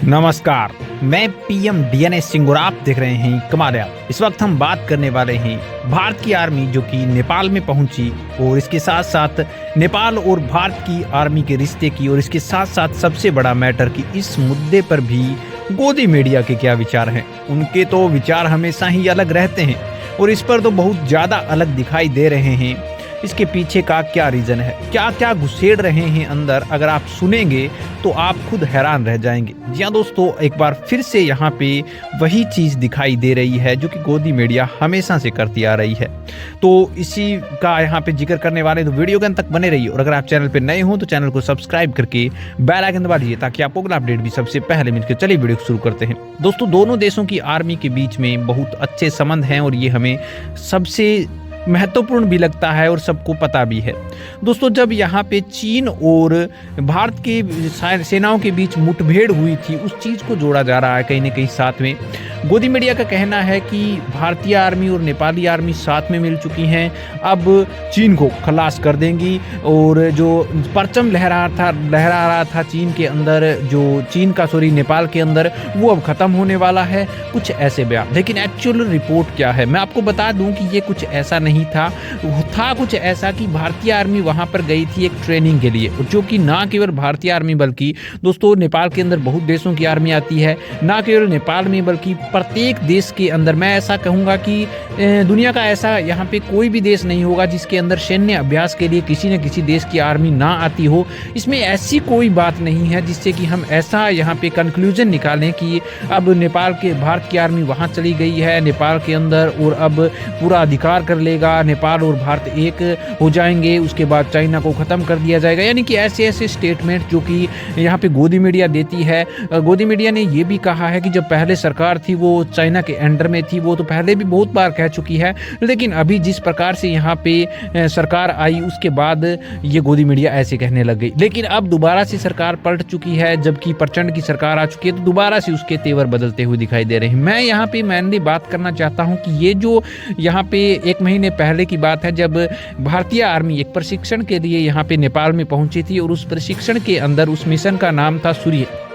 नमस्कार, मैं PM DNS Singh और आप देख रहे हैं कमाल ऐप। इस वक्त हम बात करने वाले हैं भारत की आर्मी जो कि नेपाल में पहुंची और इसके साथ साथ नेपाल और भारत की आर्मी के रिश्ते की, और इसके साथ साथ सबसे बड़ा मैटर कि इस मुद्दे पर भी गोदी मीडिया के क्या विचार हैं। उनके तो विचार हमेशा ही अलग रहते हैं और इस पर तो बहुत ज़्यादा अलग दिखाई दे रहे हैं। इसके पीछे का क्या रीज़न है, क्या क्या घुसेड़ रहे हैं अंदर, अगर आप सुनेंगे तो आप खुद हैरान रह जाएंगे। जी हाँ दोस्तों, एक बार फिर से यहाँ पे वही चीज़ दिखाई दे रही है जो कि गोदी मीडिया हमेशा से करती आ रही है। तो इसी का यहाँ पे जिक्र करने वाले तो वीडियो के अंत तक बने रहिए, और अगर आप चैनल पे नए हो तो चैनल को सब्सक्राइब करके बेल आइकन दबा दीजिए ताकि आपको अगला अपडेट भी सबसे पहले मिल के। चलिए वीडियो शुरू करते हैं। दोस्तों, दोनों देशों की आर्मी के बीच में बहुत अच्छे संबंध हैं और ये हमें सबसे महत्वपूर्ण भी लगता है और सबको पता भी है। दोस्तों, जब यहाँ पे चीन और भारत के सेनाओं के बीच मुठभेड़ हुई थी, उस चीज़ को जोड़ा जा रहा है कहीं ना कहीं साथ में। गोदी मीडिया का कहना है कि भारतीय आर्मी और नेपाली आर्मी साथ में मिल चुकी हैं, अब चीन को खलास कर देंगी, और जो परचम लहरा रहा था चीन के अंदर, नेपाल के अंदर, वो अब ख़त्म होने वाला है। कुछ ऐसे बयान, लेकिन एक्चुअल रिपोर्ट क्या है मैं आपको बता दूं कि ये कुछ ऐसा नहीं था कुछ ऐसा कि भारतीय आर्मी वहां पर गई थी एक ट्रेनिंग के लिए, जो कि ना केवल भारतीय आर्मी बल्कि दोस्तों नेपाल के अंदर बहुत देशों की आर्मी आती है, ना केवल नेपाल में बल्कि प्रत्येक देश के अंदर। मैं ऐसा कहूँगा कि दुनिया का ऐसा यहाँ पे कोई भी देश नहीं होगा जिसके अंदर सैन्य अभ्यास के लिए किसी न किसी देश की आर्मी ना आती हो। इसमें ऐसी कोई बात नहीं है जिससे कि हम ऐसा यहाँ पे कंक्लूजन निकालें कि अब भारत की आर्मी वहाँ चली गई है नेपाल के अंदर और अब पूरा अधिकार कर लेगा, नेपाल और भारत एक हो जाएंगे, उसके बाद चाइना को ख़त्म कर दिया जाएगा। यानी कि ऐसे स्टेटमेंट जो कि यहाँ पे गोदी मीडिया देती है। गोदी मीडिया ने ये भी कहा है कि जब पहले सरकार थी वो चाइना के अंडर में थी, वो तो पहले भी बहुत बार कह चुकी है, लेकिन अभी जिस प्रकार से यहाँ पे सरकार आई उसके बाद ये गोदी मीडिया ऐसे कहने लग गई। लेकिन अब दोबारा से सरकार पलट चुकी है, जबकि प्रचंड की सरकार आ चुकी है, तो दोबारा से उसके तेवर बदलते हुए दिखाई दे रहे हैं। मैं यहाँ पे मेनली बात करना चाहता हूँ कि ये जो यहाँ पे एक महीने पहले की बात है जब भारतीय आर्मी एक प्रशिक्षण के लिए यहाँ पे नेपाल में पहुंची थी, और उस प्रशिक्षण के अंदर उस मिशन का नाम था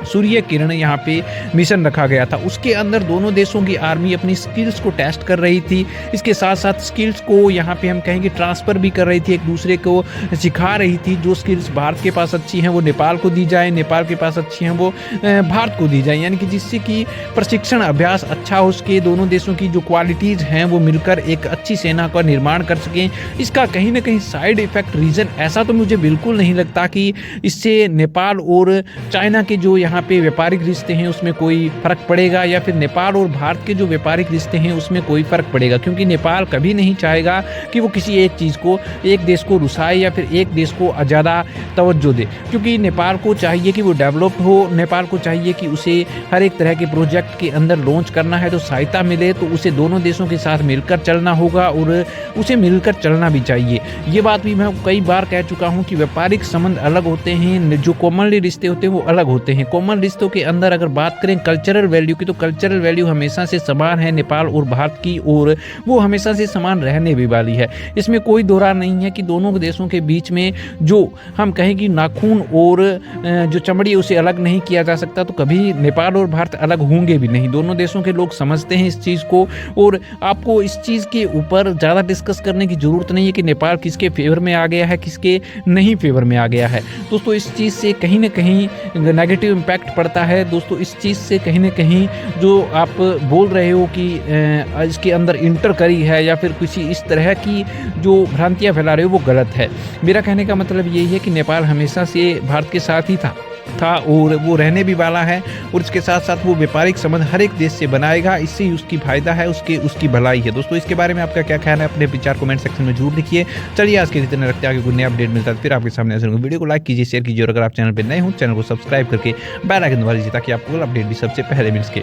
सूर्य किरण यहाँ पे मिशन रखा गया था। उसके अंदर दोनों देशों की आर्मी अपनी स्किल्स को टेस्ट कर रही थी, इसके साथ साथ स्किल्स को यहाँ पे हम कहेंगे ट्रांसफर भी कर रही थी, एक दूसरे को सिखा रही थी। जो स्किल्स भारत के पास अच्छी हैं वो नेपाल को दी जाए, नेपाल के पास अच्छी हैं वो भारत को दी जाए, यानी कि जिससे कि प्रशिक्षण अभ्यास अच्छा हो सके, दोनों देशों की जो क्वालिटीज़ हैं वो मिलकर एक अच्छी सेना का निर्माण कर सकें। इसका कहीं ना कहीं साइड इफेक्ट रीजन ऐसा तो मुझे बिल्कुल नहीं लगता कि इससे नेपाल और चाइना के जो यहाँ पे व्यापारिक रिश्ते हैं उसमें कोई फर्क पड़ेगा, या फिर नेपाल और भारत के जो व्यापारिक रिश्ते हैं उसमें कोई फर्क पड़ेगा, क्योंकि नेपाल कभी नहीं चाहेगा कि वो किसी एक चीज़ को, एक देश को रुसाए या फिर एक देश को ज़्यादा तवज्जो दे, क्योंकि नेपाल को चाहिए कि वो डेवलप्ड हो। नेपाल को चाहिए कि उसे हर एक तरह के प्रोजेक्ट के अंदर लॉन्च करना है तो सहायता मिले, तो उसे दोनों देशों के साथ मिलकर चलना होगा और उसे मिलकर चलना भी चाहिए। ये बात भी मैं कई बार कह चुका हूँ कि व्यापारिक संबंध अलग होते हैं, जो कॉमनली रिश्ते होते हैं वो अलग होते हैं। कॉमन रिश्तों के अंदर अगर बात करें कल्चरल वैल्यू की, तो कल्चरल वैल्यू हमेशा से समान है नेपाल और भारत की, और वो हमेशा से समान रहने भी वाली है। इसमें कोई दोहरा नहीं है कि दोनों देशों के बीच में जो हम कहें कि नाखून और जो चमड़ी उसे अलग नहीं किया जा सकता, तो कभी नेपाल और भारत अलग होंगे भी नहीं। दोनों देशों के लोग समझते हैं इस चीज़ को, और आपको इस चीज़ के ऊपर ज़्यादा डिस्कस करने की ज़रूरत नहीं है कि नेपाल किसके फेवर में आ गया है, किसके नहीं फेवर में आ गया है। दोस्तों, इस चीज़ से कहीं ना कहीं नेगेटिव इम्पैक्ट पड़ता है। दोस्तों, इस चीज़ से कहीं ना कहीं जो आप बोल रहे हो कि इसके अंदर इंटर करी है या फिर किसी इस तरह की जो भ्रांतियाँ फैला रहे हो वो गलत है। मेरा कहने का मतलब यही है कि नेपाल हमेशा से भारत के साथ ही था और वो रहने भी वाला है, और इसके साथ साथ वो व्यापारिक संबंध हर एक देश से बनाएगा। इससे ही उसकी फायदा है, उसकी भलाई है। दोस्तों, इसके बारे में आपका क्या ख्याल है, अपने विचार कमेंट सेक्शन में जरूर लिखिए। चलिए, आज के जितने रखते आगे कोई नया अपडेट मिलता है फिर आपके सामने हाजिर होंगे। वीडियो को लाइक कीजिए, शेयर कीजिए, और अगर आप चैनल पर नए हो चैनल को सब्सक्राइब करके बेल आइकन दबा दीजिए ताकि आपको अपडेट भी सबसे पहले मिल सके।